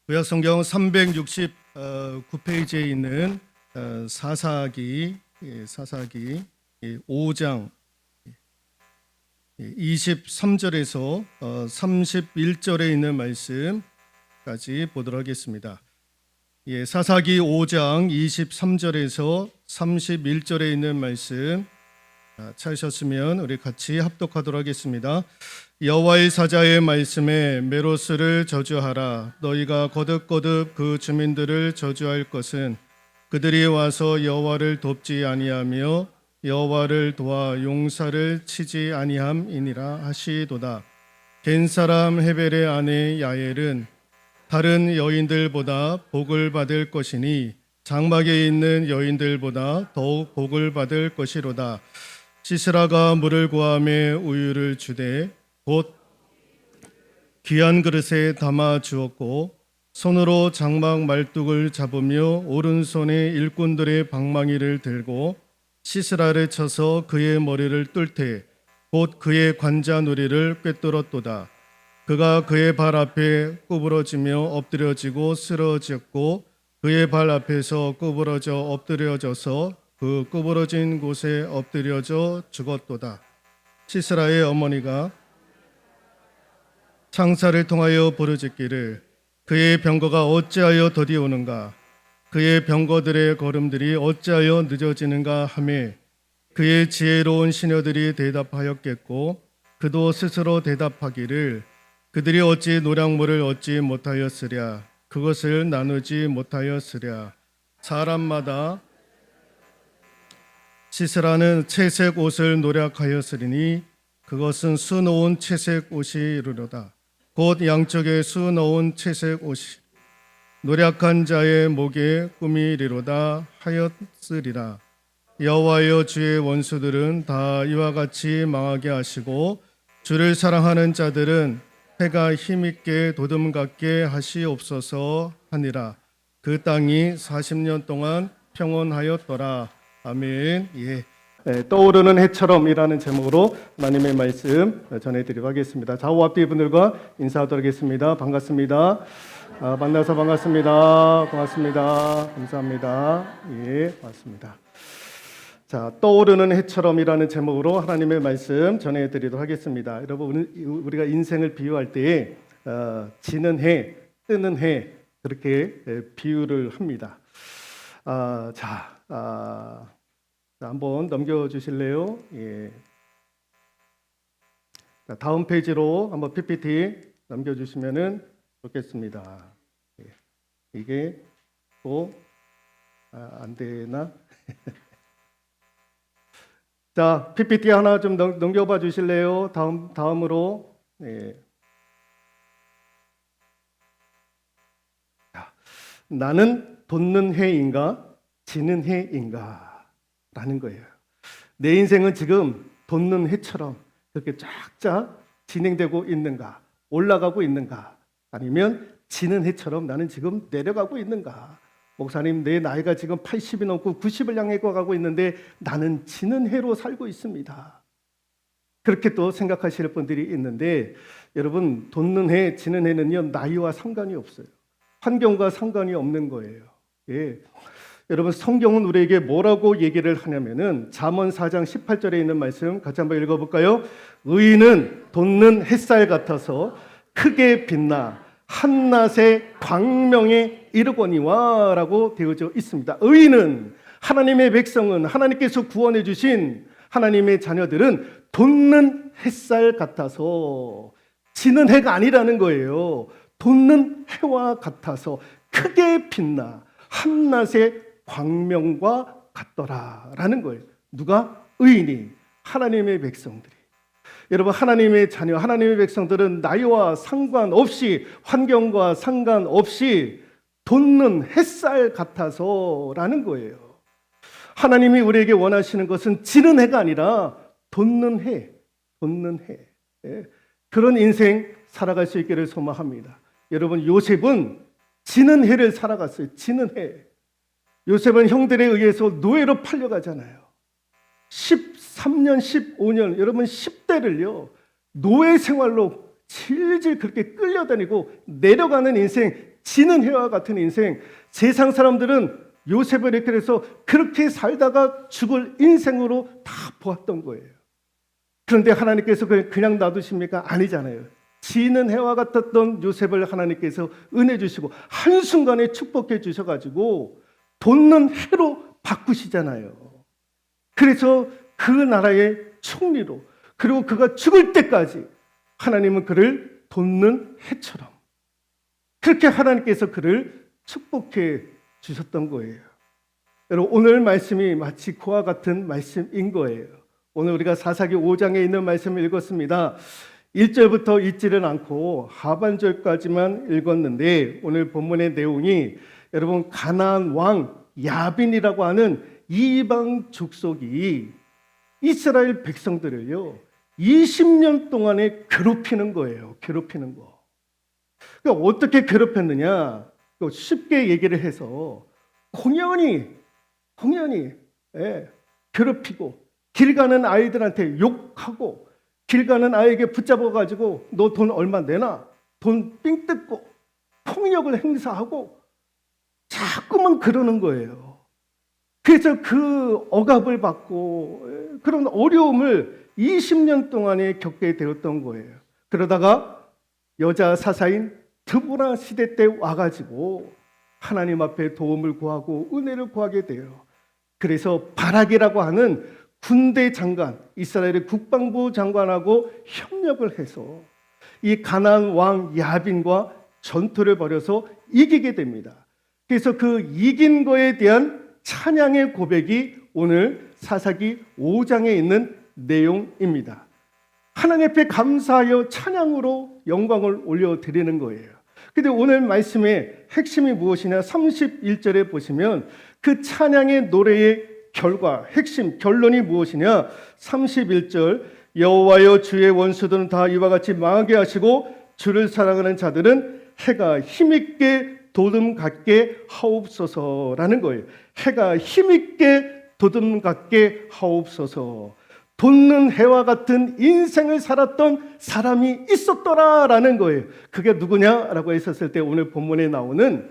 구약성경 369페이지에 있는 사사기 5장 23절에서 31절에 있는 말씀까지 보도록 하겠습니다. 사사기 5장 23절에서 31절에 있는 말씀 찾으셨으면 우리 같이 합독하도록 하겠습니다. 여호와의 사자의 말씀에 메로스를 저주하라. 너희가 거듭거듭 그 주민들을 저주할 것은 그들이 와서 여호와를 돕지 아니하며 여호와를 도와 용사를 치지 아니함이니라 하시도다. 겐 사람 헤벨의 아내 야엘은 다른 여인들보다 복을 받을 것이니 장막에 있는 여인들보다 더욱 복을 받을 것이로다. 시스라가 물을 구하매 우유를 주되 곧 귀한 그릇에 담아 주었고 손으로 장막 말뚝을 잡으며 오른손에 일꾼들의 방망이를 들고 시스라를 쳐서 그의 머리를 뚫되 곧 그의 관자놀이를 꿰뚫었도다. 그가 그의 발 앞에 구부러지며 엎드려지고 쓰러졌고 그의 발 앞에서 구부러져 엎드려져서 그 구부러진 곳에 엎드려져 죽었도다. 시스라의 어머니가 창사를 통하여 부르짖기를 그의 병거가 어찌하여 더디 오는가, 그의 병거들의 걸음들이 어찌하여 늦어지는가 하며 그의 지혜로운 시녀들이 대답하였겠고 그도 스스로 대답하기를 그들이 어찌 노량물을 얻지 못하였으랴, 그것을 나누지 못하였으랴. 사람마다 시스라는 채색 옷을 노력하였으리니 그것은 수놓은 채색 옷이 이르로다. 곧 양쪽에 수놓은 채색 옷이 노력한 자의 목에 꿈이리로다 하였으리라. 여호와여, 주의 원수들은 다 이와 같이 망하게 하시고 주를 사랑하는 자들은 해가 힘있게 도둠 같게 하시옵소서 하니라. 그 땅이 40년 동안 평온하였더라. 아멘. 떠오르는 해처럼이라는 제목으로 하나님의 말씀 전해드리도록 하겠습니다. 좌우 앞뒤 분들과 인사하도록 하겠습니다. 반갑습니다. 만나서 반갑습니다. 고맙습니다. 감사합니다. 맞습니다. 자, 떠오르는 해처럼이라는 제목으로 하나님의 말씀 전해드리도록 하겠습니다. 여러분, 우리가 인생을 비유할 때 지는 해, 뜨는 해 그렇게 비유를 합니다. 한번 넘겨주실래요? 자, 다음 페이지로 한번 PPT 넘겨주시면은 좋겠습니다. 이게 또 안 되나? 자, PPT 하나 좀 넘겨봐 주실래요? 다음으로. 나는 돋는 해인가 지는 해인가 라는 거예요. 내 인생은 지금 돋는 해처럼 그렇게 쫙쫙 진행되고 있는가, 올라가고 있는가, 아니면 지는 해처럼 나는 지금 내려가고 있는가. 목사님, 내 나이가 지금 80이 넘고 90을 향해 가고 있는데 나는 지는 해로 살고 있습니다. 그렇게 또 생각하실 분들이 있는데, 여러분, 돋는 해, 지는 해는요, 나이와 상관이 없어요. 환경과 상관이 없는 거예요. 여러분, 성경은 우리에게 뭐라고 얘기를 하냐면은 잠언 4장 18절에 있는 말씀 같이 한번 읽어볼까요? 의인은 돋는 햇살 같아서 크게 빛나 한낮의 광명에 이르거니와 라고 되어져 있습니다. 의인은, 하나님의 백성은, 하나님께서 구원해 주신 하나님의 자녀들은 돋는 햇살 같아서, 지는 해가 아니라는 거예요. 돋는 해와 같아서 크게 빛나 한낮의 광명과 같더라라는 거예요. 누가? 의인이, 하나님의 백성들이. 여러분, 하나님의 자녀, 하나님의 백성들은 나이와 상관없이, 환경과 상관없이 돋는 햇살 같아서라는 거예요. 하나님이 우리에게 원하시는 것은 지는 해가 아니라 돋는 해, 돋는 해. 그런 인생 살아갈 수 있기를 소망합니다. 여러분, 요셉은 지는 해를 살아갔어요. 지는 해. 요셉은 형들에 의해서 노예로 팔려가잖아요. 13년, 15년, 여러분 10대를요 노예 생활로 질질 그렇게 끌려다니고 내려가는 인생 지는 해와 같은 인생, 세상 사람들은 요셉을 이렇게 해서 그렇게 살다가 죽을 인생으로 다 보았던 거예요. 그런데 하나님께서 그냥 놔두십니까? 아니잖아요. 지는 해와 같았던 요셉을 하나님께서 은혜 주시고 한순간에 축복해 주셔가지고 돋는 해로 바꾸시잖아요. 그래서 그 나라의 총리로, 그리고 그가 죽을 때까지 하나님은 그를 돋는 해처럼 그렇게 하나님께서 그를 축복해 주셨던 거예요. 여러분, 오늘 말씀이 마치 그와 같은 말씀인 거예요. 오늘 우리가 사사기 5장에 있는 말씀을 읽었습니다. 1절부터 읽지는 않고 하반절까지만 읽었는데 오늘 본문의 내용이 여러분 가나안 왕 야빈이라고 하는 이방 족속이 이스라엘 백성들을요 20년 동안에 괴롭히는 거예요. 괴롭히는 거. 그러니까 어떻게 괴롭혔느냐? 쉽게 얘기를 해서 공연히 괴롭히고 길 가는 아이들한테 욕하고 길 가는 아이에게 붙잡아가지고 너 돈 얼마 내놔? 돈 삥 뜯고 폭력을 행사하고 자꾸만 그러는 거예요. 그래서 그 억압을 받고 그런 어려움을 20년 동안에 겪게 되었던 거예요. 그러다가 여자 사사인 드보라 시대 때 와가지고 하나님 앞에 도움을 구하고 은혜를 구하게 돼요. 그래서 바락이라고 하는 군대 장관, 이스라엘의 국방부 장관하고 협력을 해서 이 가나안 왕 야빈과 전투를 벌여서 이기게 됩니다. 그래서 그 이긴 거에 대한 찬양의 고백이 오늘 사사기 5장에 있는 내용입니다. 하나님 앞에 감사하여 찬양으로 영광을 올려드리는 거예요. 근데 오늘 말씀의 핵심이 무엇이냐? 31절에 보시면 그 찬양의 노래의 결과, 핵심, 결론이 무엇이냐? 31절 여호와여 주의 원수들은 다 이와 같이 망하게 하시고 주를 사랑하는 자들은 해가 힘있게 도둠 같게 하옵소서라는 거예요. 해가 힘있게 도둠 같게 하옵소서. 돋는 해와 같은 인생을 살았던 사람이 있었더라라는 거예요. 그게 누구냐라고 했었을 때 오늘 본문에 나오는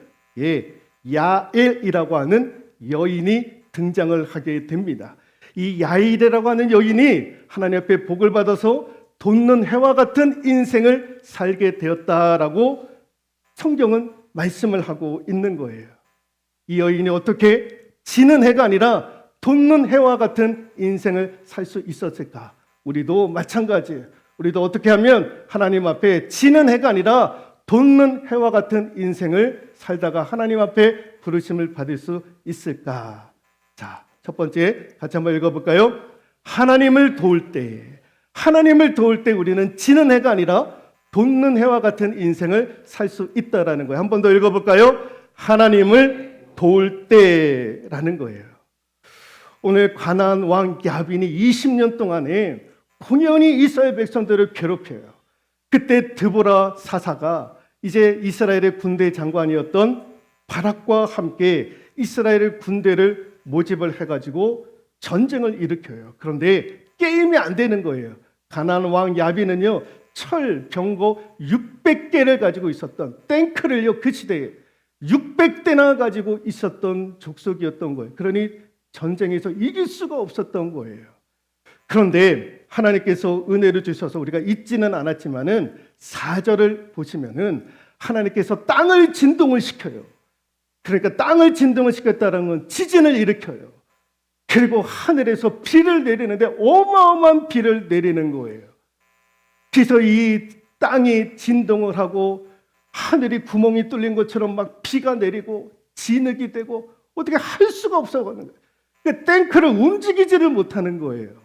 야엘이라고 하는 여인이 등장을 하게 됩니다. 이 야일이라고 하는 여인이 하나님 앞에 복을 받아서 돋는 해와 같은 인생을 살게 되었다라고 성경은 말씀을 하고 있는 거예요. 이 여인이 어떻게 지는 해가 아니라 돋는 해와 같은 인생을 살 수 있었을까? 우리도 마찬가지예요. 우리도 어떻게 하면 하나님 앞에 지는 해가 아니라 돋는 해와 같은 인생을 살다가 하나님 앞에 부르심을 받을 수 있을까? 자, 첫 번째 같이 한번 읽어볼까요? 하나님을 도울 때 우리는 지는 해가 아니라 돋는 해와 같은 인생을 살 수 있다라는 거예요. 한 번 더 읽어볼까요? 하나님을 도울 때라는 거예요. 오늘 가나안 왕 야빈이 20년 동안에 공연히 이스라엘 백성들을 괴롭혀요. 그때 드보라 사사가 이제 이스라엘의 군대 장관이었던 바락과 함께 이스라엘의 군대를 모집을 해가지고 전쟁을 일으켜요. 그런데 게임이 안 되는 거예요. 가나안 왕 야빈은요 철, 병거 600개를 가지고 있었던 탱크를요 그 시대에 600대나 가지고 있었던 족속이었던 거예요. 그러니 전쟁에서 이길 수가 없었던 거예요. 그런데 하나님께서 은혜를 주셔서 우리가 잊지는 않았지만은 4절을 보시면은 하나님께서 땅을 진동을 시켜요. 그러니까 땅을 진동을 시켰다는 건 지진을 일으켜요. 그리고 하늘에서 비를 내리는데 어마어마한 비를 내리는 거예요. 그래서 이 땅이 진동을 하고 하늘이 구멍이 뚫린 것처럼 막 비가 내리고 진흙이 되고 어떻게 할 수가 없어가는 거예요. 그러니까 탱크를 움직이지를 못하는 거예요.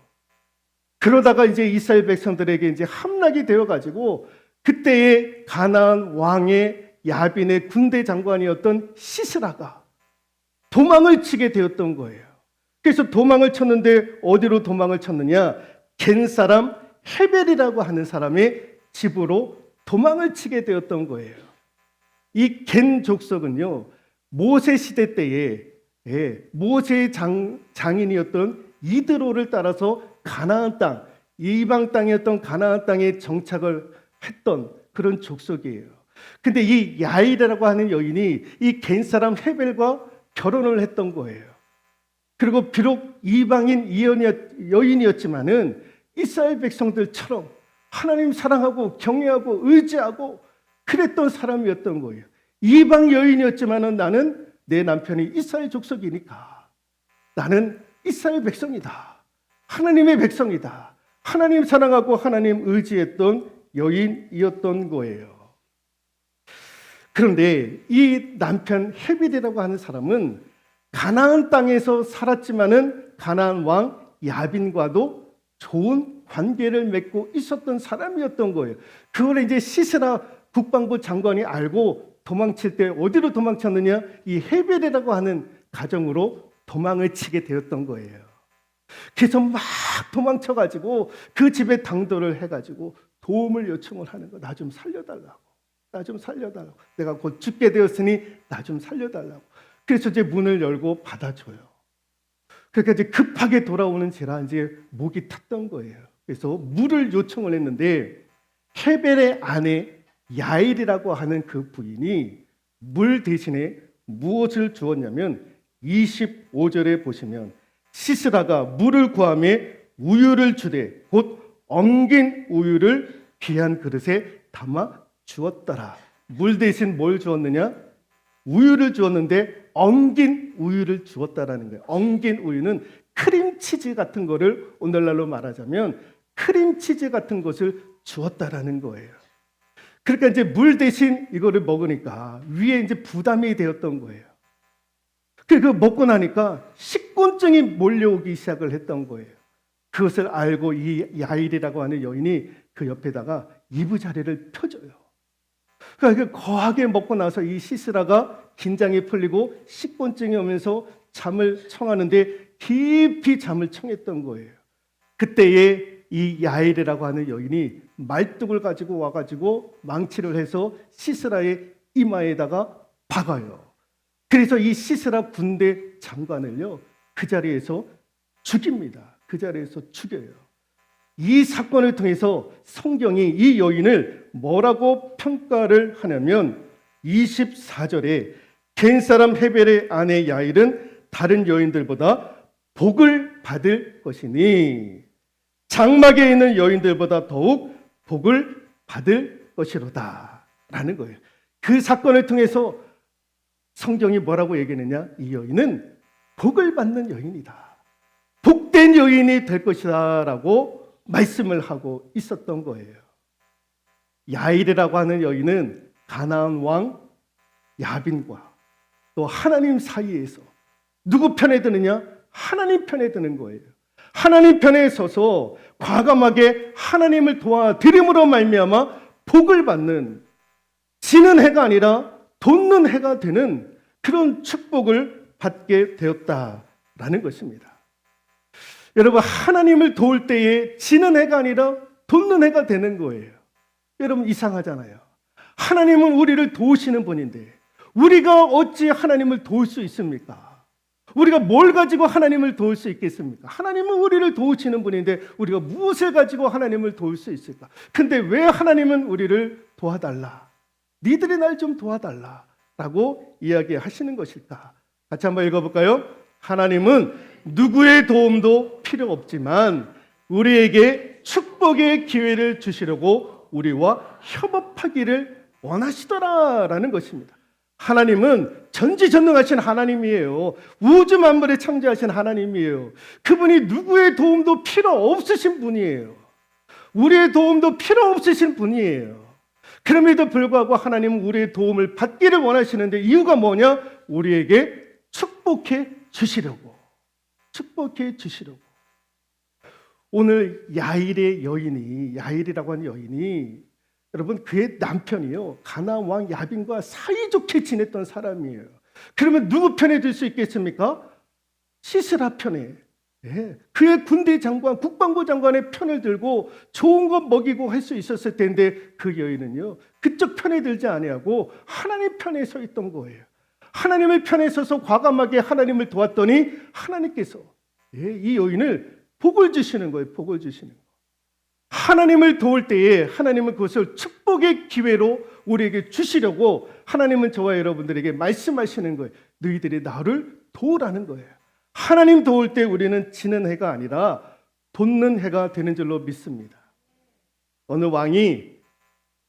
그러다가 이제 이스라엘 백성들에게 이제 함락이 되어가지고 그때의 가나안 왕의 야빈의 군대 장관이었던 시스라가 도망을 치게 되었던 거예요. 그래서 도망을 쳤는데 어디로 도망을 쳤느냐? 겐 사람 헤벨이라고 하는 사람의 집으로 도망을 치게 되었던 거예요. 이 겐 족속은요 모세 시대 때에 모세의 장인이었던 이드로를 따라서 가나안 땅, 이방 땅이었던 가나안 땅에 정착을 했던 그런 족속이에요. 근데 이 야일이라고 하는 여인이 이 겐 사람 헤벨과 결혼을 했던 거예요. 그리고 비록 이방인 여인이었지만은 이스라엘 백성들처럼 하나님 사랑하고 경외하고 의지하고 그랬던 사람이었던 거예요. 이방 여인이었지만은 나는 내 남편이 이스라엘 족속이니까 나는 이스라엘 백성이다. 하나님의 백성이다. 하나님 사랑하고 하나님 의지했던 여인이었던 거예요. 그런데 이 남편 헤벨이라고 하는 사람은 가나안 땅에서 살았지만은 가나안 왕 야빈과도 좋은 관계를 맺고 있었던 사람이었던 거예요. 그걸 이제 시스라 국방부 장관이 알고 도망칠 때 어디로 도망쳤느냐? 이 헤벨이라고 하는 가정으로 도망을 치게 되었던 거예요. 그래서 막 도망쳐가지고 그 집에 당도를 해가지고 도움을 요청을 하는 거. 나 좀 살려달라고. 나 좀 살려달라고. 내가 곧 죽게 되었으니 나 좀 살려달라고. 그래서 이제 문을 열고 받아줘요. 그러니까 이제 급하게 돌아오는지라 이제 목이 탔던 거예요. 그래서 물을 요청을 했는데 헤벨의 아내 야일이라고 하는 그 부인이 물 대신에 무엇을 주었냐면 25절에 보시면 시스라가 물을 구하매 우유를 주되 곧 엉긴 우유를 귀한 그릇에 담아 주었더라. 물 대신 뭘 주었느냐? 우유를 주었는데 엉긴 우유를 주었다라는 거예요. 엉긴 우유는 크림치즈 같은 거를 오늘날로 말하자면 크림치즈 같은 것을 주었다라는 거예요. 그러니까 이제 물 대신 이거를 먹으니까 위에 이제 부담이 되었던 거예요. 그리고 먹고 나니까 식곤증이 몰려오기 시작을 했던 거예요. 그것을 알고 이 야일이라고 하는 여인이 그 옆에다가 이부자리를 펴줘요. 그러니까 거하게 먹고 나서 이 시스라가 긴장이 풀리고 식곤증이 오면서 잠을 청하는데 깊이 잠을 청했던 거예요. 그때에 이 야일이라고 하는 여인이 말뚝을 가지고 와가지고 망치를 해서 시스라의 이마에다가 박아요. 그래서 이 시스라 군대 장관을요 그 자리에서 죽입니다. 그 자리에서 죽여요. 이 사건을 통해서 성경이 이 여인을 뭐라고 평가를 하냐면 24절에 겐 사람 헤벨의 아내 야일은 다른 여인들보다 복을 받을 것이니 장막에 있는 여인들보다 더욱 복을 받을 것이로다 라는 거예요. 그 사건을 통해서 성경이 뭐라고 얘기했느냐? 이 여인은 복을 받는 여인이다. 복된 여인이 될 것이다 라고 말씀을 하고 있었던 거예요. 야일이라고 하는 여인은 가나안 왕 야빈과 또 하나님 사이에서 누구 편에 드느냐? 하나님 편에 드는 거예요. 하나님 편에 서서 과감하게 하나님을 도와드림으로 말미암아 복을 받는 지는 해가 아니라 돋는 해가 되는 그런 축복을 받게 되었다라는 것입니다. 여러분 하나님을 도울 때에 지는 해가 아니라 돋는 해가 되는 거예요. 여러분 이상하잖아요. 하나님은 우리를 도우시는 분인데 우리가 어찌 하나님을 도울 수 있습니까? 우리가 뭘 가지고 하나님을 도울 수 있겠습니까? 하나님은 우리를 도우시는 분인데 우리가 무엇을 가지고 하나님을 도울 수 있을까? 근데 왜 하나님은 우리를 도와달라? 니들이 날 좀 도와달라 라고 이야기하시는 것일까? 같이 한번 읽어볼까요? 하나님은 누구의 도움도 필요 없지만 우리에게 축복의 기회를 주시려고 우리와 협업하기를 원하시더라라는 것입니다. 하나님은 전지전능하신 하나님이에요. 우주 만물을 창조하신 하나님이에요. 그분이 누구의 도움도 필요 없으신 분이에요. 우리의 도움도 필요 없으신 분이에요. 그럼에도 불구하고 하나님은 우리의 도움을 받기를 원하시는데 이유가 뭐냐? 우리에게 축복해 주시려고. 축복해 주시려고. 오늘 야일이라고 하는 여인이 여러분 그의 남편이요 가나안 왕 야빈과 사이좋게 지냈던 사람이에요. 그러면 누구 편에 들 수 있겠습니까? 시스라 편에. 네. 그의 군대 장관, 국방부 장관의 편을 들고 좋은 것 먹이고 할 수 있었을 텐데 그 여인은요 그쪽 편에 들지 아니하고 하나님 편에 서 있던 거예요. 하나님의 편에 서서 과감하게 하나님을 도왔더니 하나님께서 이 여인을 복을 주시는 거예요. 복을 주시는 거. 하나님을 도울 때에 하나님은 그것을 축복의 기회로 우리에게 주시려고 하나님은 저와 여러분들에게 말씀하시는 거예요. 너희들이 나를 도우라는 거예요. 하나님 도울 때 우리는 지는 해가 아니라 돋는 해가 되는 줄로 믿습니다. 어느 왕이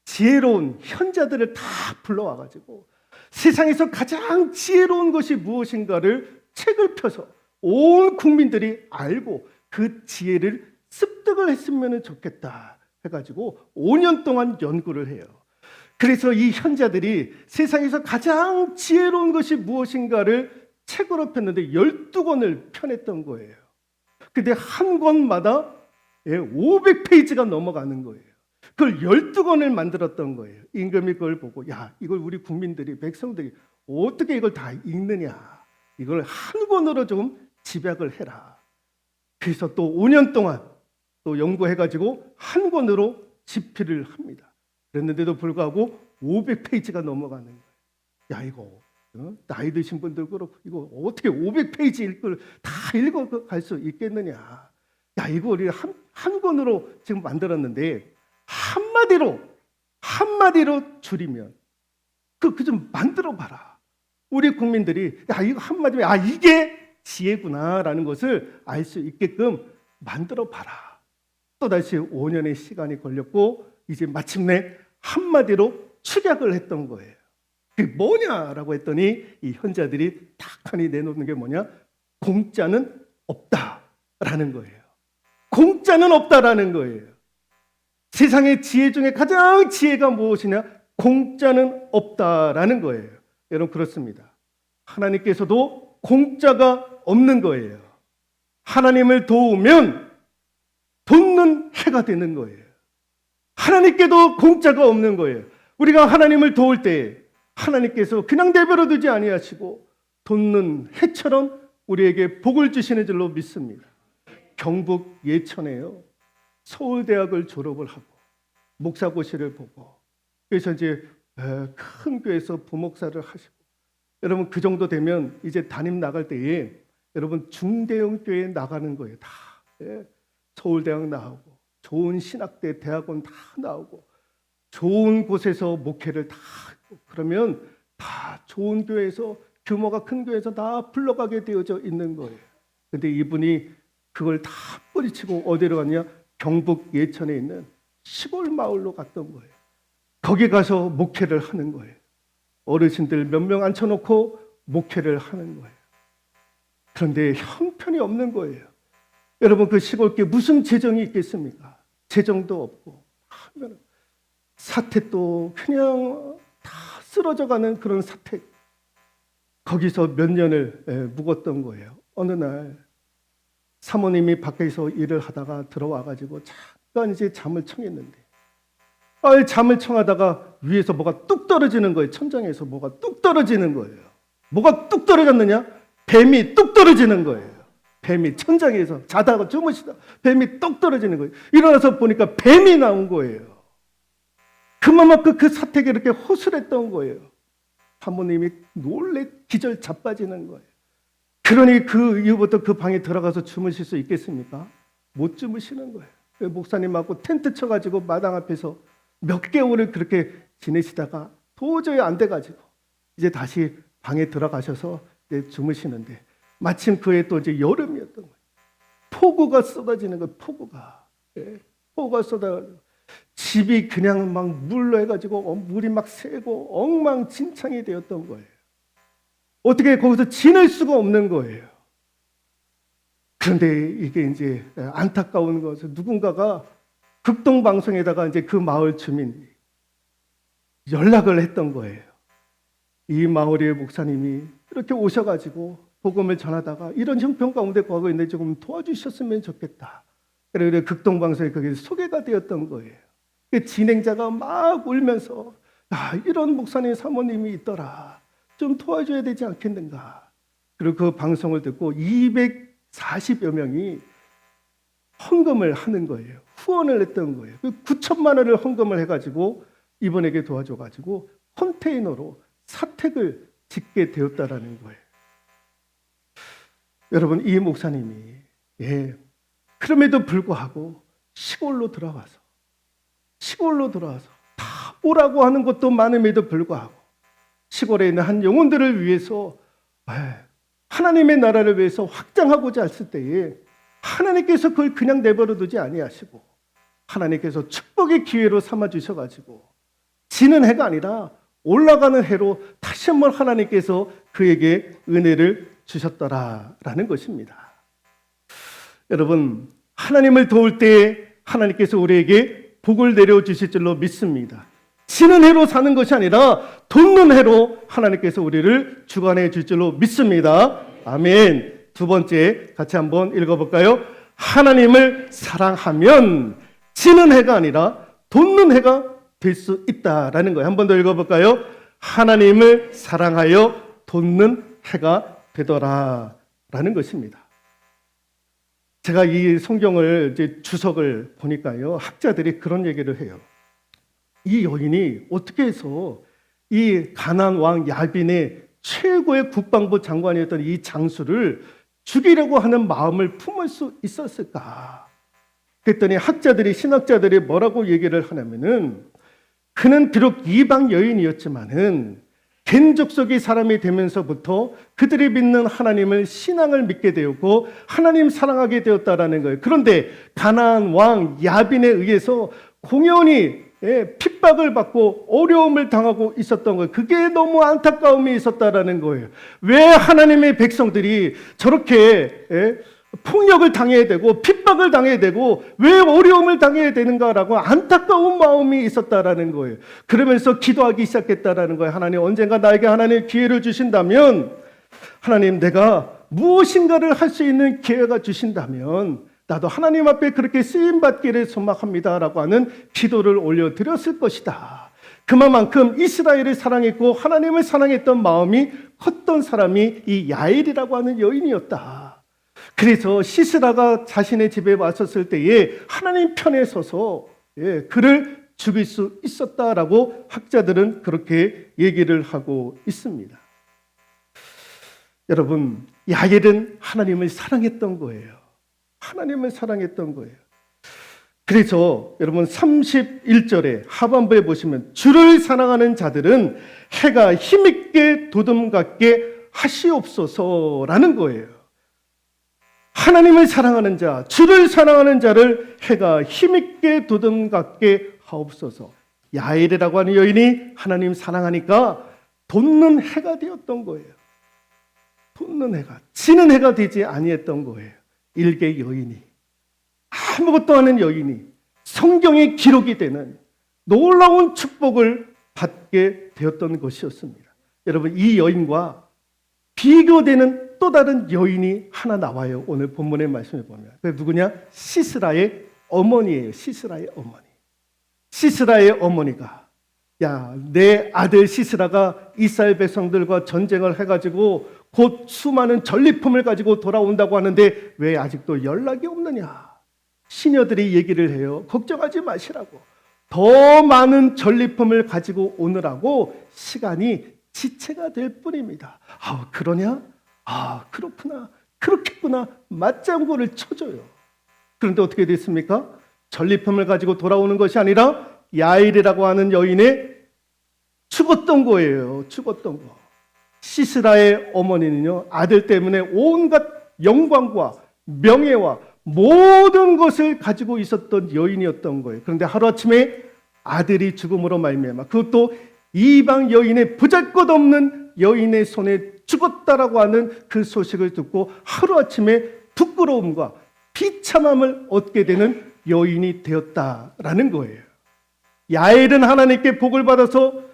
지혜로운 현자들을 다 불러와가지고 세상에서 가장 지혜로운 것이 무엇인가를 책을 펴서 온 국민들이 알고 그 지혜를 습득을 했으면 좋겠다 해가지고 5년 동안 연구를 해요. 그래서 이 현자들이 세상에서 가장 지혜로운 것이 무엇인가를 책으로 폈는데 12권을 펴냈던 거예요. 근데 한 권마다 500페이지가 넘어가는 거예요. 그걸 12권을 만들었던 거예요. 임금이 그걸 보고 야, 이걸 우리 국민들이, 백성들이 어떻게 이걸 다 읽느냐. 이걸 한 권으로 좀 집약을 해라. 그래서 또 5년 동안 또 연구해가지고 한 권으로 집필을 합니다. 그랬는데도 불구하고 500페이지가 넘어가는 거예요. 야, 이거 나이 드신 분들 그렇고 이거 어떻게 500페이지 읽을 다 읽어갈 수 있겠느냐. 야, 이거 우리 한 권으로 지금 만들었는데 한마디로 줄이면 그 좀 만들어 봐라. 우리 국민들이 야, 이거 한마디면 이게 지혜구나라는 것을 알 수 있게끔 만들어 봐라. 또다시 5년의 시간이 걸렸고 이제 마침내 한마디로 축약을 했던 거예요. 그게 뭐냐라고 했더니 이 현자들이 탁하니 내놓는 게 뭐냐? 공짜는 없다라는 거예요. 공짜는 없다라는 거예요. 세상의 지혜 중에 가장 지혜가 무엇이냐? 공짜는 없다라는 거예요. 여러분 그렇습니다. 하나님께서도 공짜가 없는 거예요. 하나님을 도우면 돕는 해가 되는 거예요. 하나님께도 공짜가 없는 거예요. 우리가 하나님을 도울 때 하나님께서 그냥 내버려 두지 아니하시고 돕는 해처럼 우리에게 복을 주시는 줄로 믿습니다. 경북 예천에요. 서울대학을 졸업을 하고 목사고시를 보고 그래서 이제 큰 교회에서 부목사를 하시고 여러분 그 정도 되면 이제 담임 나갈 때에 여러분 중대형 교회에 나가는 거예요. 다 서울대학 나오고 좋은 신학대 대학원 다 나오고 좋은 곳에서 목회를 다 하고 그러면 다 좋은 교회에서 규모가 큰 교회에서 다 불러가게 되어져 있는 거예요. 근데 이분이 그걸 다 뿌리치고 어디로 갔냐? 경북 예천에 있는 시골 마을로 갔던 거예요. 거기 가서 목회를 하는 거예요. 어르신들 몇 명 앉혀놓고 목회를 하는 거예요. 그런데 형편이 없는 거예요. 여러분 그 시골께 무슨 재정이 있겠습니까? 재정도 없고 사택도 그냥 다 쓰러져가는 그런 사택. 거기서 몇 년을 묵었던 거예요. 어느 날 사모님이 밖에서 일을 하다가 들어와가지고 잠깐 이제 잠을 청했는데 잠을 청하다가 위에서 뭐가 뚝 떨어지는 거예요. 천장에서 뭐가 뚝 떨어지는 거예요. 뭐가 뚝 떨어졌느냐? 뱀이 뚝 떨어지는 거예요. 뱀이 천장에서 자다가 주무시다 뱀이 뚝 떨어지는 거예요. 일어나서 보니까 뱀이 나온 거예요. 그만큼 그 사택에 이렇게 호술했던 거예요. 사모님이 놀래 기절 자빠지는 거예요. 그러니 그 이후부터 그 방에 들어가서 주무실 수 있겠습니까? 못 주무시는 거예요. 목사님하고 텐트 쳐가지고 마당 앞에서 몇 개월을 그렇게 지내시다가 도저히 안 돼가지고 이제 다시 방에 들어가셔서 주무시는데 마침 그해 또 이제 여름이었던 거예요. 폭우가 쏟아지는 거예요. 폭우가 쏟아지고 집이 그냥 막 물로 해가지고 물이 막 새고 엉망진창이 되었던 거예요. 어떻게 거기서 지낼 수가 없는 거예요. 그런데 이게 이제 안타까운 것은 누군가가 극동방송에다가 이제 그 마을 주민이 연락을 했던 거예요. 이 마을의 목사님이 이렇게 오셔가지고 복음을 전하다가 이런 형편 가운데 거하고 있는데 조금 도와주셨으면 좋겠다. 그래서 극동방송에 그게 소개가 되었던 거예요. 진행자가 막 울면서 이런 목사님 사모님이 있더라. 좀 도와줘야 되지 않겠는가. 그리고 그 방송을 듣고 240여 명이 헌금을 하는 거예요. 후원을 했던 거예요. 9천만 원을 헌금을 해가지고 이분에게 도와줘가지고 컨테이너로 사택을 짓게 되었다라는 거예요. 여러분 이 목사님이 그럼에도 불구하고 시골로 들어와서 시골로 돌아와서 다 오라고 하는 것도 많음에도 불구하고 시골에 있는 한 영혼들을 위해서 하나님의 나라를 위해서 확장하고자 했을 때에 하나님께서 그걸 그냥 내버려 두지 아니하시고 하나님께서 축복의 기회로 삼아 주셔가지고 지는 해가 아니라 올라가는 해로 다시 한번 하나님께서 그에게 은혜를 주셨더라라는 것입니다. 여러분, 하나님을 도울 때에 하나님께서 우리에게 복을 내려주실 줄로 믿습니다. 지는 해로 사는 것이 아니라 돕는 해로 하나님께서 우리를 주관해 줄 줄로 믿습니다. 아멘. 두 번째 같이 한번 읽어볼까요? 하나님을 사랑하면 지는 해가 아니라 돕는 해가 될 수 있다라는 거예요. 한 번 더 읽어볼까요? 하나님을 사랑하여 돕는 해가 되더라라는 것입니다. 제가 이 성경을 이제 주석을 보니까요, 학자들이 그런 얘기를 해요. 이 여인이 어떻게 해서 이 가나안 왕 야빈의 최고의 국방부 장관이었던 이 장수를 죽이려고 하는 마음을 품을 수 있었을까? 그랬더니 학자들이, 신학자들이 뭐라고 얘기를 하냐면은, 그는 비록 이방 여인이었지만은 겐족속의 사람이 되면서부터 그들이 믿는 하나님을, 신앙을 믿게 되었고 하나님 사랑하게 되었다라는 거예요. 그런데 가나안 왕 야빈에 의해서 공연히 핍박을 받고 어려움을 당하고 있었던 거예요. 그게 너무 안타까움이 있었다라는 거예요. 왜 하나님의 백성들이 저렇게 폭력을 당해야 되고 핍박을 당해야 되고 왜 어려움을 당해야 되는가라고 안타까운 마음이 있었다라는 거예요. 그러면서 기도하기 시작했다라는 거예요. 하나님, 언젠가 나에게 하나님 기회를 주신다면, 하나님, 내가 무엇인가를 할 수 있는 기회가 주신다면 나도 하나님 앞에 그렇게 쓰임받기를 소망합니다라고 하는 기도를 올려드렸을 것이다. 그만큼 이스라엘을 사랑했고 하나님을 사랑했던 마음이 컸던 사람이 이 야엘이라고 하는 여인이었다. 그래서 시스라가 자신의 집에 왔었을 때에 하나님 편에 서서 그를 죽일 수 있었다라고 학자들은 그렇게 얘기를 하고 있습니다. 여러분, 야엘은 하나님을 사랑했던 거예요. 하나님을 사랑했던 거예요. 그래서 여러분 31절에 하반부에 보시면 주를 사랑하는 자들은 해가 힘있게 도둠같게 하시옵소서라는 거예요. 하나님을 사랑하는 자, 주를 사랑하는 자를 해가 힘있게 도둠같게 하옵소서. 야엘이라고 하는 여인이 하나님 사랑하니까 돋는 해가 되었던 거예요. 돋는 해가, 지는 해가 되지 아니했던 거예요. 일개 여인이, 아무것도 아닌 여인이 성경에 기록이 되는 놀라운 축복을 받게 되었던 것이었습니다. 여러분, 이 여인과 비교되는 또 다른 여인이 하나 나와요. 오늘 본문의 말씀을 보면. 그게 누구냐? 시스라의 어머니예요. 시스라의 어머니. 시스라의 어머니가, 야, 내 아들 시스라가 이스라엘 백성들과 전쟁을 해가지고 곧 수많은 전리품을 가지고 돌아온다고 하는데 왜 아직도 연락이 없느냐? 시녀들이 얘기를 해요. 걱정하지 마시라고. 더 많은 전리품을 가지고 오느라고 시간이 지체가 될 뿐입니다. 아, 그러냐? 아, 그렇구나. 그렇겠구나. 맞장구를 쳐줘요. 그런데 어떻게 됐습니까? 전리품을 가지고 돌아오는 것이 아니라 야일이라고 하는 여인의 죽었던 거예요. 죽었던 거. 시스라의 어머니는요, 아들 때문에 온갖 영광과 명예와 모든 것을 가지고 있었던 여인이었던 거예요. 그런데 하루아침에 아들이 죽음으로 말미암아, 그것도 이방 여인의 보잘것없는 여인의 손에 죽었다라고 하는 그 소식을 듣고 하루아침에 부끄러움과 비참함을 얻게 되는 여인이 되었다라는 거예요. 야엘은 하나님께 복을 받아서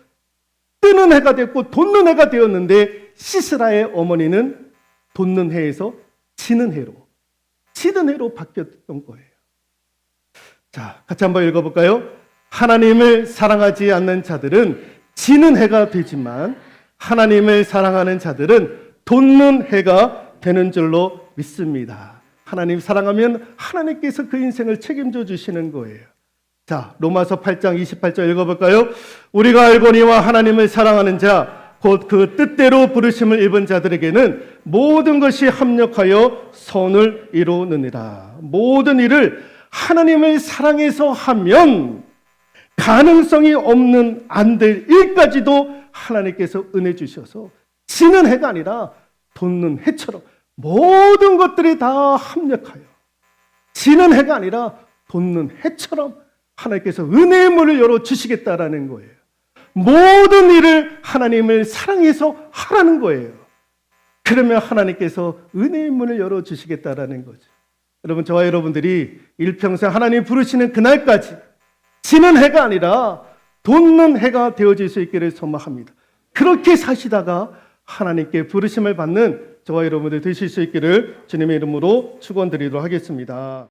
뜨는 해가 됐고 돋는 해가 되었는데, 시스라의 어머니는 돋는 해에서 지는 해로 바뀌었던 거예요. 자, 같이 한번 읽어볼까요? 하나님을 사랑하지 않는 자들은 지는 해가 되지만 하나님을 사랑하는 자들은 돋는 해가 되는 줄로 믿습니다. 하나님 사랑하면 하나님께서 그 인생을 책임져 주시는 거예요. 자, 로마서 8장 28절 읽어볼까요? 우리가 알거니와 하나님을 사랑하는 자, 곧 그 뜻대로 부르심을 입은 자들에게는 모든 것이 합력하여 선을 이루느니라. 모든 일을 하나님을 사랑해서 하면 가능성이 없는 안 될 일까지도 하나님께서 은혜 주셔서 지는 해가 아니라 돋는 해처럼 모든 것들이 다 합력하여 지는 해가 아니라 돋는 해처럼 하나님께서 은혜의 문을 열어주시겠다라는 거예요. 모든 일을 하나님을 사랑해서 하라는 거예요. 그러면 하나님께서 은혜의 문을 열어주시겠다라는 거죠. 여러분, 저와 여러분들이 일평생 하나님 부르시는 그날까지 지는 해가 아니라 돋는 해가 되어질 수 있기를 소망합니다. 그렇게 사시다가 하나님께 부르심을 받는 저와 여러분들 되실 수 있기를 주님의 이름으로 축원드리도록 하겠습니다.